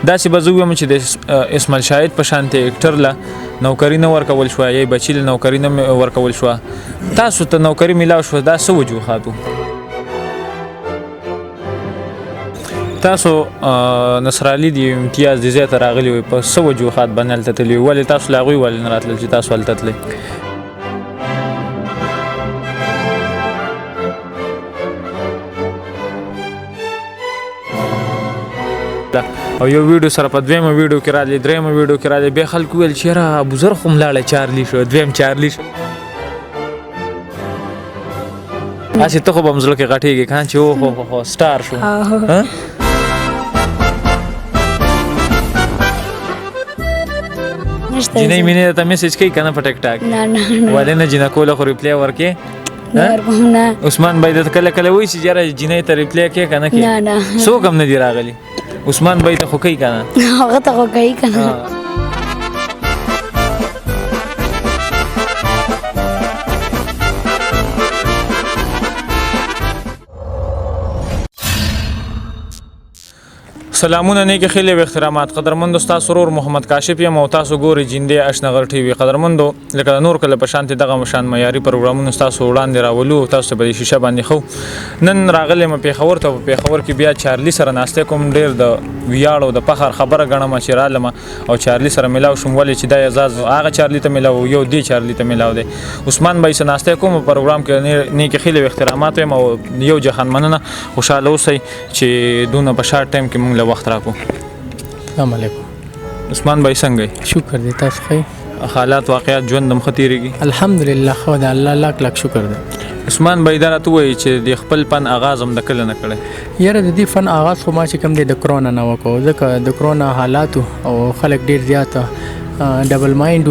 داسې به زه ویم چې د اسماعیل شاهد په شانتې اکټر له نوکري نه ورکول شوه یا بچي له نوکري نه ورکول شوه تاسو ته نوکري میلاو شوه دا څه وجوهات وو تاسو نصرالي د امتیاز د ځای ته راغلي وئ په څه وجوهات باندې هلته تللي وئ ولې تاسو له هغوی ولې نه راتلل چې تاسو هلته تلئ او یو ویډیو سره په دویمه ویډیو کې راغلی دریمه ویډیو کې راغلی بیا خلکو ویل چې یاره ابوذر خو ملاړی چارلي شو دویم چارلي شو هسې ته خو به م زړه کې غټېږې که چې اوهو سټار شو جینۍ مینې درته میسج کوي که نه په ټک ټاک ولې نه جینکو له خو ریپلی ورکې عثمان بھائی درته کله کله وایي چې یاره جینۍ ته ریپلی کوې که نه کوې څوک هم نه دي راغلي عثمان بھائی ته خو کوي که نه هغه ته خو کوي که نه سلامونه نیک خیلی و احترامات قدرمندو ستاسو ورور محمد کاشف یم او تاسو ګورئ جیندې اشنغر ټي وي قدرمندو لکه نور کله په شانتې دغه مشان معیاري پروګرامونه ستاسو وړاندې راولو او تاسو ته به د شیشه باندې ښو نن راغلی یم پېښور ته په پېښور کې بیا چارلي سره ناستی کوم ډېر د ویاړ او د فخر خبره ګڼم چې رالم او چارلي سره میلاو شوم ولې چې دا اعزاز هغه چارلي ته میلاو یو دې چارلي ته میلاو دی عثمان بھائی سره ناستی کوم پروګرام کې نیک خیلی و احترامات یم او یو جهان مننه خوشحاله اوسئ چې دونه په شارټ ټایم کې موږ له وخت راکو السلام علیکم عثمان بھائی څنګه شکر دی تاسو ښه حالات واقعات ژوند هم ښه تېرېږي الحمدلله ښه دی الله لاک لاک شکر دی عثمان بھائی دا راته ووایي چې د خپل فن آغاز هم د کله نه کړی یاره د دې فن آغاز خو ما چې کوم دی د کرونا نه وکړو ځکه د کرونا حالاتو او خلک ډېر زیاته ډبل مایند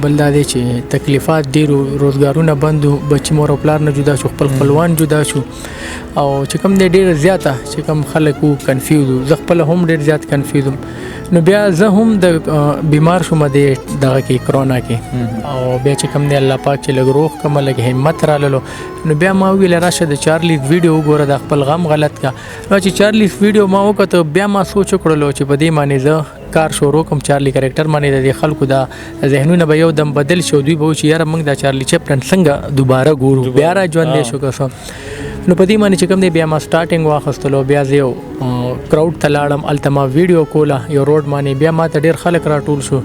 بل دا دی چې تکلیفات ډېرو روزګارونه بند وو بچي مور او پلار نه جدا شو خپل خپلوان جدا شو او چې کوم دی ډېره زیاته چې کوم خلک وو کنفیوز وو زه خپله هم ډېر زیات کنفیوز وم نو بیا زه هم د بیمار شوم د دغه کې کرونا کې او بیا چې کوم دی الله پاک چې لږ روغ کړم لږ همت راللو نو بیا ما وویل راشه د چارلي ویډیو وګوره د خپل غم غلط کا نو چې چارلي ویډیو ما وکړو بیا ما سوچ وکړلو چې په دې باندې زه کار شروع کوم چارلي کریکټر باندې د خلکو دا ذهنونه به یو دم بدل شو دوی به چې یاره موږ دا چارلي چپلن څنګه دوباره ګورو بیا را ژوندی شو که نو په دې باندې چې کوم دی بیا ما سټارټینګ واخیستلو بیا زه یو کراوډ ته لاړم هلته ما ویډیو کوله یو روډ باندې بیا ما ته ډېر خلک راټول شو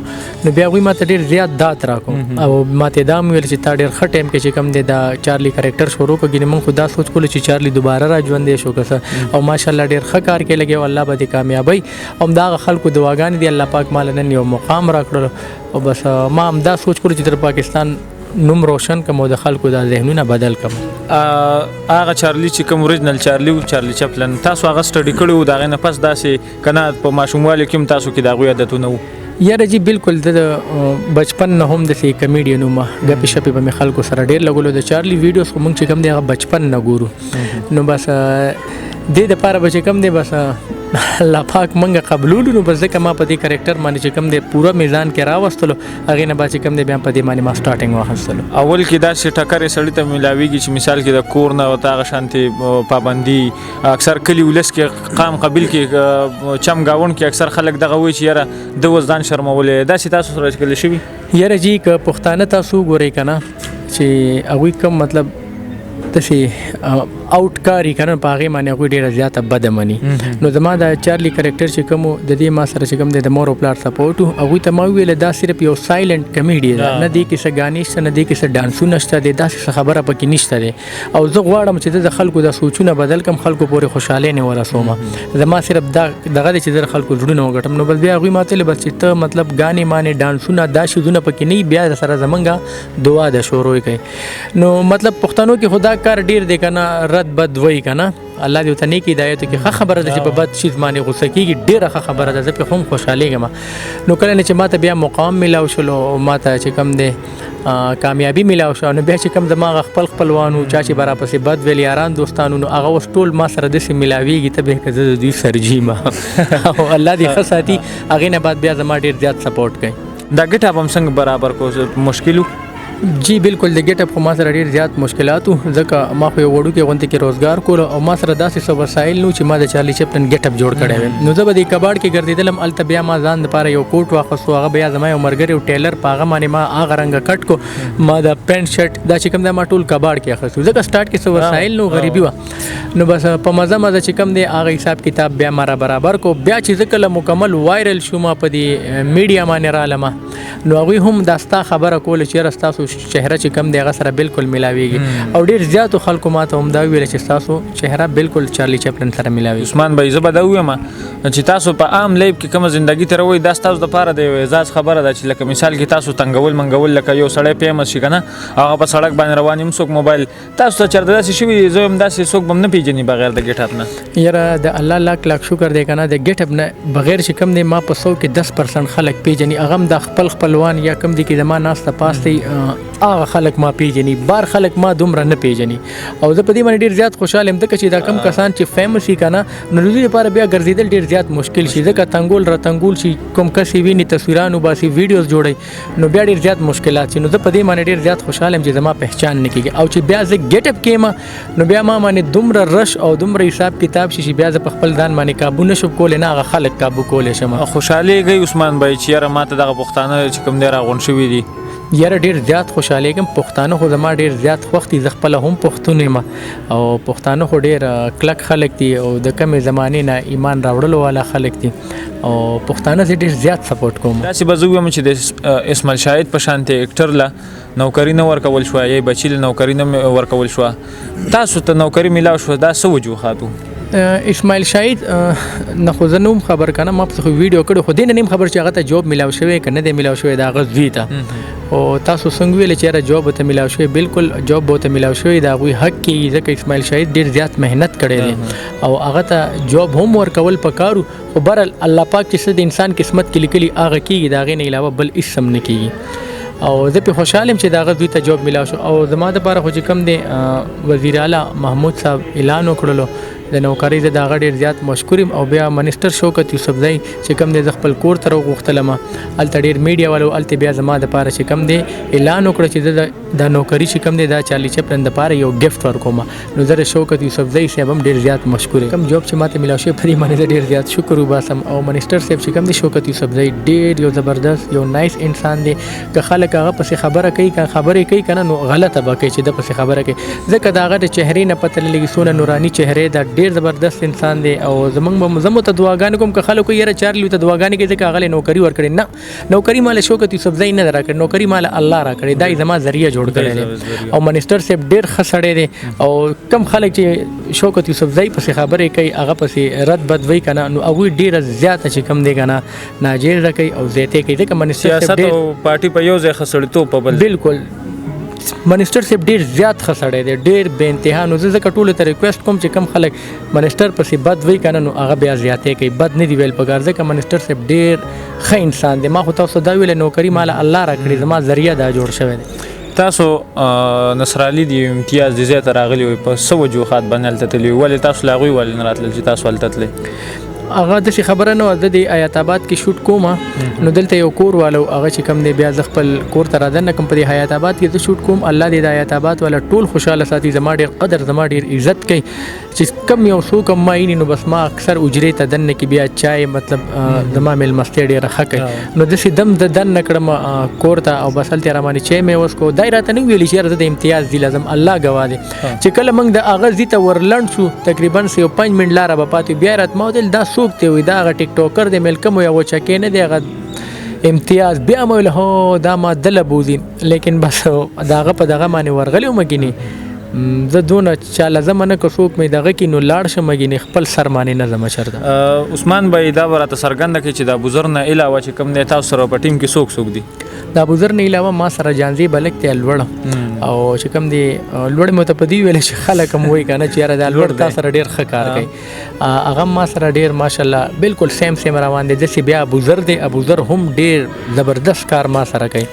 نو بیا هغوی ما ته ډېر زیات دات راکړو او ما ته دا هم ویل چې تا ډېر ښه ټایم کې چې کوم دی دا چارلي کریکټر شروع کړو ګینې موږ خو دا سوچ کولو چې چارلي دوباره را ژوندی شو که څه او ماشاءالله ډېر ښه کار کې لګیا الله به دې کامیابۍ او همدغه خلکو دعاګانې دي الله پاک ماله نن یو مقام راکړلو او بس ما همدا سوچ کړو چې تر پاکستان نوم روشن کم او د خلکو دا ذهنونه بدل کم هغه چارلي چې کوم اوریجنل چارلي و چارلي چپلن تاسو هغه سټډي کړی و د هغې نه پس داسې که نه په ماشوموالي کې هم تاسو کې د هغوی عادتونه وو یاره جی بالکل د بچپن نه هم داسې کمیډین وم ګپې شپې به مې خلکو سره ډېر لګولو د چارلي ویډیوز خو موږ چې کوم دی هغه بچپن نه ګورو نو بس دې دپاره به چې کوم دی بس الله پاک منګه قبولولو نو بس ځکه ما په دې کرکټر باندې چې کوم دی پوره میزان کې راوستلو هغې نه بعد چې کوم دی بیا په دې باندې ما سټارټینګ واخیستلو اول کې داسې ټکرې سړي ته میلاویږي چې مثال کې د کور نه ورته هغه شانتې پابندي اکثر کلي ولس کې قام قبیل کې چم ګاونډ کې اکثر خلک دغه وایي چې یاره ده اوس ځان شرمولی داسې تاسو سره کله شوي یاره جی که پښتانه تاسو وګورئ که نه چې هغوی کوم مطلب داسې آوټ کاري که نه په هغې باندې هغوی ډېره زیاته بده مني نو زما د چارلي کرکټر چې کوم د دې ما سره چې کوم دی د مور او پلار سپورټ و هغوی ته ما وویله دا صرف یو سایلنټ کمیډي ده نه دې کې څه ګانې شته نه دې کې څه ډانسونه شته دی داسې څه خبره پکې نشته دی او زه غواړم چې د خلکو د سوچونه بدل کړم خلکو پورې خوشحالۍ نه ورسوم زما صرف دغه دی چې زه د خلکو زړونه وګټم نو بس بیا هغوی ما ته ویل بس چې ته مطلب ګانې مانې ډانسونه دا شیزونه پکې نه وي بیا سره زمونږ دعا ده شروع کوي نو مطلب پښتنو کې خو دا کار ډېر دی که نه رد بد وایي که نه الله دې ورته نیک هدایت وکړي ښه خبره ده چې په بد شي باندې غوسه کېږي ډېره ښه خبره ده زه پرې هم خوشحالېږم نو کله نه چې ما ته بیا مقام میلاو شلو ما ته چې کوم دی کامیابي میلاو شو نو بیا چې کوم زما خپل خپلوانو چا چې به راپسې بد ویل یاران دوستانو نو هغه اوس ټول ما سره داسې میلاویږي ته به که زه د دوی سرجي یم او الله دې ښه ساتي هغې نه بعد بیا زما ډېر زیات سپورټ کوي دا ګټ اپ هم څنګه برابر کو مشکل جی بالکل د ګټ اپ خو ما سره ډیر زیات مشکلات ځکه ما خو یو وړو کې غونډه کې روزګار کول او ما سره داسې څه وسایل نو چې ما د چارلی چپلن ګټ اپ جوړ کړی و نو زه به د کباړ کې ګرځیدلم الته بیا ما ځان لپاره یو کوټ واخیستو هغه بیا زما یو مرګري او ټیلر په هغه باندې ما هغه رنګ کټ کو ما د پینټ شرټ دا چې کوم دا ما ټول کباړ کې اخیستو ځکه سٹارټ کې څه وسایل نو غریبي و نو بس په مزه چې کوم دی هغه حساب کتاب بیا ما برابر کو بیا چې ځکه له مکمل وایرل شو ما په دې میډیا باندې رالم نو هغوی هم دا ستا خبره کوله چې یاره ستاسو چهره چې کوم دی هغه سره بالکل ملاویږي او ډیر زیاتو خلکو ما ته هم دا ویل چې ستاسو چهره بالکل چارلی چپلن سره ملاوي عثمان بھائی زه به دا ویم چې تاسو په عام لیب کې کومه زندگی تیروئ دا ستاسو دپاره د یو اعزاز خبره ده چې لکه مثال کې تاسو تنګول منګول لکه یو سړی فیمس شي که نه هغه په سړک باندې روان یم څوک موبایل تاسو ته چېرته داسې شوي زه یم داسې څوک به هم نه پېژني بغیر د ګیټ اپ نه یاره د الله لاک لاک شکر دی که نه د ګیټ اپ نه بغیر چې کوم دی ما په 100 کې 10% خلک پېژني هغه هم د خپل خپلوان یا کوم دی کې زما ناسته پاس دی هغه خلک ما پیژني بار خلک ما دومره نه پیژني او زه په دې باندې ډیر زیات خوشاله یم ځکه چې دا کم کسان چې فیمس شي که نه نو د دوی لپاره بیا ګرځېدل ډیر زیات مشکل شي ځکه تنګول را تنګول شي کوم کس یې ویني تصویران وباسي ویډیوز جوړوي نو بیا ډیر زیات مشکلات شي نو زه په دې باندې ډیر زیات خوشاله یم چې زما پہچان نه کېږي او چې بیا زه ګیټ اپ کېم نو بیا ما باندې دومره رش او دومره حساب کتاب شي چې بیا زه په خپل ځان باندې قابو نه شم کولی نه هغه خلک قابو کولی شم خوشحالېږئ عثمان بھائی چې یاره ما ته دغه پښتانه چې کوم دی راغونډ شوي دي یاره ډیر زیات خوشحالېږم پښتانه خو زما ډیر زیات خوښ دي زه خپله هم پښتون یم او پښتانه خو ډیر کلک خلک دي او د کمې زمانې نه ایمان راوړلو والا خلک دي او پښتانه زه ډیر زیات سپورټ کوم داسې به زه ووایم چې د اسماعیل شاهد په شانتې اکټر له نوکري نه ورکول شوه یا بچي له نوکري نه ورکول شوه تاسو ته نوکري میلاو شوه دا څه وجوهاتو اسماعیل شاهد نه خو زه نوم خبر کنه ما په ویډیو کړو خو دې نه نیم خبر چې هغه ته جوب میلاو شوی که نه دی میلاو شوی د هغه زوی ته او تاسو څنګه ویل چې یاره جوب ته میلاو شوی بالکل جوب به ته میلاو شوی د هغوی حق کېږي ځکه اسماعیل شاهد ډېر زیات محنت کړی دی او هغه ته جوب هم ورکول پکارو خو بهرحال الله پاک چې څه د انسان قسمت کې لیکلي هغه کېږي د هغې نه علاوه بل هېڅ هم نه کېږي او زه پې خوشحال یم چې د هغه زوی ته جوب میلاو شو او زما دپاره خو چې کوم دی وزیر اعلی محمود صاحب اعلان وکړلو د نوکرۍ زه د هغه ډېر زیات مشکور یم او بیا منسټر شوکت یوسفزی چې کوم دی زه خپل کور ته راوغوښتلم هلته ډېر میډیا والو هلته بیا زما دپاره چې کوم دی اعلان وکړه چې زه دا نوکري چې کوم دی دا چارلی چپلن دپاره یو ګفټ ورکوم نو زه د شوکت یوسفزی صاحب هم ډېر زیات مشکور یم کوم جوب چې ماته میلاو شوی په دې باندې زه ډېر زیات شکر وباسم او منسټر صاحب چې کوم دی شوکت یوسفزی ډېر یو زبردست یو نایس انسان دی که خلک هغه پسې خبره کوي که خبرې کوي که نه نو غلطه به کوي چې د پسې خبره کوي ځکه د هغه د چهرې نه پته لګي څونه نوراني چهرې ده ډېر زبردست انسان دی او زمونږ زمو ته دعاګانې کوم که خلکو یاره چارلی ته دعاګانې کوي ځکه هغه له نوکري ورکړې نه نوکري ماله شوکت یوسفزی نه ده راکړې نوکري ماله الله راکړې دا یې زما ذریعه جوړ کړی دی او منسټر صاحب ډېر ښه سړی دی او کم خلک چې شوکت یوسفزی پسې خبرې کوي هغه پسې رد بد وایي که نه نو هغوی ډېره زیاته چې کوم دی که نه ناجیزه کوي او زیاتې کوي ځکه منسټر صاحب ډېر پارټي په یو ځای ښه سړیتوب په بل بالکل منسټر صاحب ډیر زیات ښه سړی دی ډیر بې انتها نو زه ځکه ټولو ته ریکویسټ کوم چې کم خلک منسټر پسې بد وایي که نه نو هغه بیا زیاتې کوي بد نه دی ویل پکار ځکه منسټر صاحب ډیر ښه انسان دی ما خو تاسو دا ویل نوکري ماله الله راکړي زما ذریعه دا جوړ شوی دی تاسو نصرالي دی امتیاز د ځای ته راغلي وئ په څه وجوهات باندې هلته تللي ولې تاسو له هغوی ولې نه راتلل چې تاسو هلته تلئ هغه داسې خبره نه وه زه د حیات آباد کې شوټ کوم نو دلته یو کور والو هغه چې کوم دی بیا زه خپل کور ته رادنه کوم په دې حیات آباد کې زه شوټ کوم الله دې د حیات آباد والا ټول خوشحاله ساتي زما ډېر قدر زما ډېر عزت کوي چې کم یو څوک هم ما ویني نو بس ما اکثر اجرې ته دننه کې بیا چای مطلب زما میلمستیا ډېره ښه کوي نو داسې دم د دننه کړم کور ته او بس هلته راباندې چای مې وڅکو دا یې راته نه ویلي چې یاره زه د امتیاز دی لازم الله ګواه دی چې کله موږ د هغه ځي ته ورلنډ شو تقریبا 5 منټ لاره به پاتې بیا یې راته ما ویل دا څوک دی وایي دا هغه ټیک ټوکر دی ملکم یا وچکې نه دی هغه امتیاز بیا مې ویل هو دا ما دله بوزي لیکن بس د هغه په دغه باندې ورغلی وم ګینې زه دونه چا لازمه نه که څوک مې دغه کې نو لاړ شم ګینې خپل سر باندې نه ځم چېرته عثمان بھائی دا به راته څرګنده کړي چې د ابوذر نه علاوه چې کوم دی تاسو سره په ټیم کې څوک څوک دي د ابوذر نه علاوه ما سره جانځي بلک دی لوړ او چې کوم دی لوړ مې ته په دې ویل چې خلک هم وایي که نه چې یاره دا لوړ تا سره ډېر ښه کار کوي هغه ما سره ډېر ماشاءالله بالکل سیم روان دی داسې بیا ابوذر دی ابوذر هم ډېر زبردست کار ما سره کوي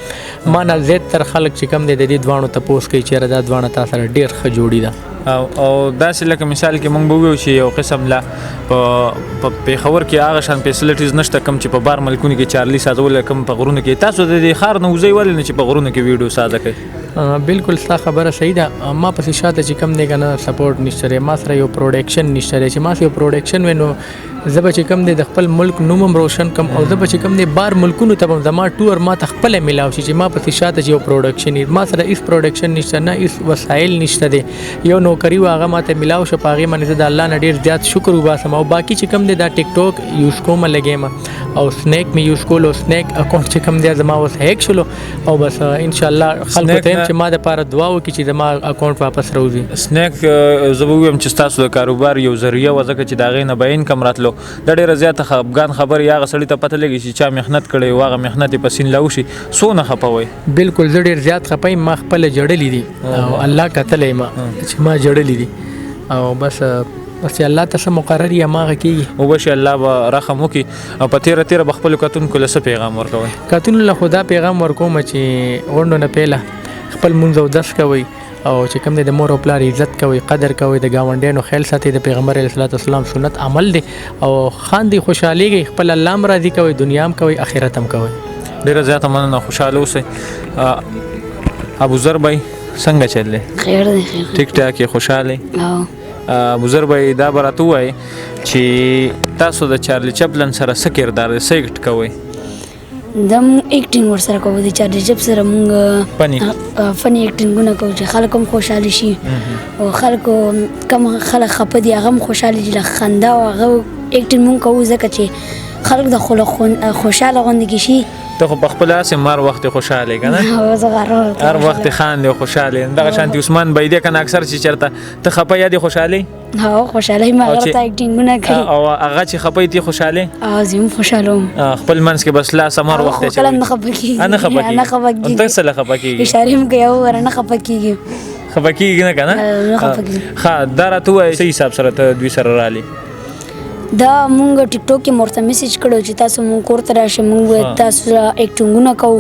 ما نه زیات تر خلک چې کوم دی د دې دواړو تپوس کوي چې یاره دا دواړه تا سره ډېر ښه جوړي ده او داسې لکه مثال کې موږ به وویو چې یو قسم لا په پېښور کې هغه شان فیسلټیز نشته کوم چې په بار ملکونو کې چارلي سازول کوم په غرونو کې تاسو د دې ښار نه وځئ ولې نه چې په غرونو کې ویډیو سازه کوئ بالکل ستا خبره صحیح ده. ما پسې شاته چې کم دی که نه سپورټ نشته دی، ما سره یو پروډکشن نشته دی. چې ما سره یو پروډکشن وی نو زه به چې کم دی د خپل ملک نوم هم روشن کم، او زه به چې کم دی بار ملکونو ته به زما ټور ما ته خپله میلاو شي چې ما پسې شاته چې یو پروډکشن وي. ما سره هېڅ پروډکشن نشته، نه هېڅ وسایل نشته دی. یو نوکري و هغه ما ته میلاو شو، په هغې باندې زه د الله نه ډېر زیات شکر وباسم. او باقي چې کم دی دا ټیک ټاک یوز کومه لګیم او سنیک مې یوز کول، او سنیک اکاونټ چې کم دی زما اوس هیک شلو، او بس انشاءالله خلکو ته یم چې ما دپاره دعا وکړي چې زما اکاونټ واپس راوځي. سنیک زه به ووایم چې ستاسو د کاروبار یو ذریعه وه، ځکه چې د هغې نه به انکم راتلو. دا ډېره زیاته خفګان خبرې هغه سړي ته پته لګي چې چا محنت کړی و، هغه محنت یې په سین لاوشي. څونه خفه وئ؟ بالکل زه ډېر زیات خفه یم. ما خپله جړلي دي او الله کتلی یم چې ما جړلي دي، او بس الله ته څه مقرر یې هماغه کېږي. وبشي الله به رحم وکړي. او په تیره تیره به خپلو کتونکو له څه پیغام ورکوئ؟ کتونو له خو دا پیغام ورکوم چې غونډو نه پیله خپل مونځ او دس کوئ، او چې کوم دی د مور او پلار عزت کوئ، قدر کوئ، د ګاونډیانو خیال ساتئ، د پیغمبر علیه الصلاة والسلام سنت عمل دی، او خاندئ، خوشحالیږئ، خپل الله هم راضي کوئ، دنیا هم کوئ، آخرت هم کوئ. ډېره زیاته مننه، خوشحاله اوسئ. ابوذر بھائی څنګه چل دی؟ خیر دی، خیر. ټیک ټاک یې، خوشحاله یې؟ ابوذر بھائی دا به راته ووایئ چې تاسو د چارلي چپلن سره څه کردار دی، څه ایکټ کوئ؟ دا مونږ ایکټینګ ورسره کوو، د چارلي چپ سره مونږ فني ایکټینګونه کوو چې خلک هم خوشحاله شي، او خلکو کم خلک خفه دي هغه هم خوشحاله شي. خندا او هغه ایکټینګ مونږ کوو ځکه چې خلک د خوشحاله غوندې شي. ته خو په خپل هسې هر وخت خوشحاله یې که نه؟ هر وخت خاندې او خوشحاله یې. دغه شانتې عثمان بھائی دی که نه اکثر چې چېرته ته خفه یا دې خوشحاله یې؟ هو خوشحاله یم، هغه ته ایکټینګونه کوي. او هغه چې خفه یې ته خوشحاله یې؟ زه هم خوشحاله وم. خپل منځ کې بس لاس هم هر وخت اچوي؟ کله نه خفه کېږي. نه خفه کېږي؟ ته څه له خفه کېږي؟ اشارې هم کوي، ور نه خفه کېږي. خفه کېږي نه که نه؟ نه خفه کېږي. ښه، دا راته ووایه څه حساب سره ته دوی سره رالې؟ دا مونږ ټیک ټاک کې مورته میسج کړو چې تاسو مونږ کور ته راشئ، مونږ تاسو سره ایکټینګونه کوو.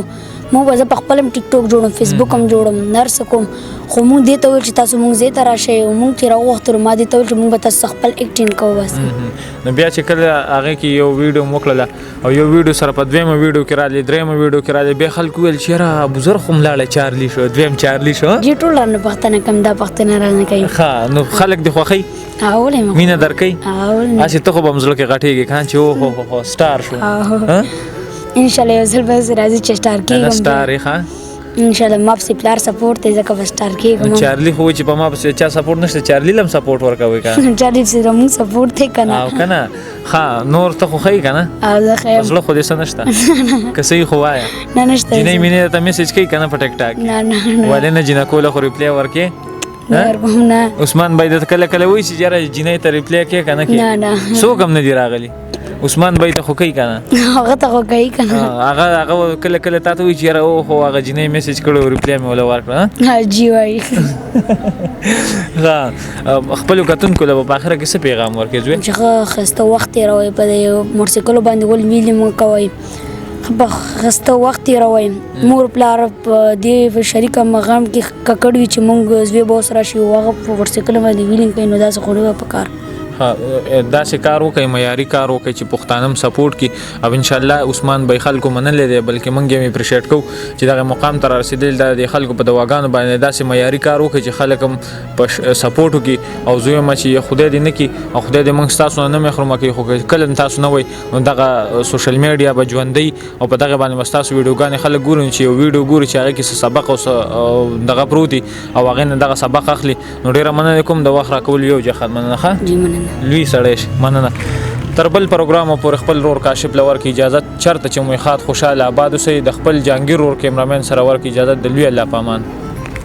مونږ به زه په خپل هم ټیک ټاک جوړم، فیسبوک هم جوړم، هر څه کوم. خو مونږ دې ته ویل چې تاسو مونږ ځای ته راشئ، او مونږ چې راوغوښتلو ما دې ته ویل چې مونږ به تاسو خپل ایکټینګ کوو. بس نو بیا چې کله هغې کې یو ویډیو مو وکړله او یو ویډیو سره په دویمه ویډیو کې راغلی، درېیمه ویډیو کې راغلی، بیا خلکو ویل چې یاره ابوذر خو ملاړی چارلي شو، دویم چارلي شو. جی ټول رانه پوښتنه کوم، دا پوښتنه رانه کوي. ښه، نو خلک دې خوښوي؟ ولې مینه درکوي؟ هسې ته خو به هم زړه کې غټېږي که نه چې اوهو سټار شو؟ انشاءالله یو ځل به زه راځي چې سټار کېږم. سټار یې ښه؟ انشاءالله ما پسې پلار سپورټ دی ځکه به سټار کېږم. چارلي خو چې په ما پسې چا سپورټ نشته، چارلي له هم سپورټ ورکوئ که؟ چارلي پسې زموږ سپورټ دی که نه؟ او که نه؟ ښه، نور ته خو ښایي که نه؟ زه ښه یم. زړه خو دې څه نشته؟ که صحیح خو وایه. نه نشته. جینۍ مینې درته میسج کوي که نه په ټیک ټاک؟ نه نه. ولې نه جینکو له خو ریپلی ورکې؟ نه. عثمان بھائی درته کله کله وایي چې یاره جینۍ ته ریپلی کوې که نه کوې؟ نه نه. څوک هم نه دي راغلي. عثمان بھائی ته خو کوي که نه؟ هغه ته خو کوي که نه؟ هغه کله کله تا ته وایي چې یاره اوهو هغه جینۍ میسج کړی او ریپلی مې وله ورکړه؟ جی وایي. ښه، خپلو کتونکو له به په آخره کې څه پیغام ورکوې زوی؟ چې ښه ښایسته وخت تېروئ، په دې موټرسایکلو باندې ول ویلې مه کوئ، په ښایسته وخت تېروئ. مور پلار په دې شریکه غم کې ککړ وي چې مونږ زوی به اوس راشي او هغه په موټرسایکل باندې ویلینګ کوي، نو داسې خو نه به پکار. داسې کار وکړئ، معیاري کار وکړئ چې پښتانه هم سپورټ کړي. او انشاءالله عثمان بھائی خلکو منلی دی، بلکې موږ یې اپریشیټ کوو چې دغه مقام ته رارسېدل. دا د خلکو په دواګانو باندې داسې معیاري کار وکړئ چې خلک هم په سپورټ وکړي. او زه وایم چې خدای دې نه کړي او خدای دې موږ ستاسو نه محرومه کړي. خو کله تاسو نه وایئ نو دغه سوشل میډیا به ژوندی او په دغه باندې به ستاسو ویډیوګانې خلک ګوري، چې یو ویډیو ګوري چې هغې کې څه سبق او دغه پروت دي او هغې نه دغه سبق اخلي. نو ډېره مننه کوم د وخت راکولو یو جهت مننه. ښه، جی مننه. لوی سړی مننه. تر بل پروګرام پورې خپل رور کاشف لور کې اجازه چرته چې مو ښاد خوشاله آباد اوسئ. د خپل جهانګیر رور کیمرامین سره ور کې اجازه د لوی الله په امان.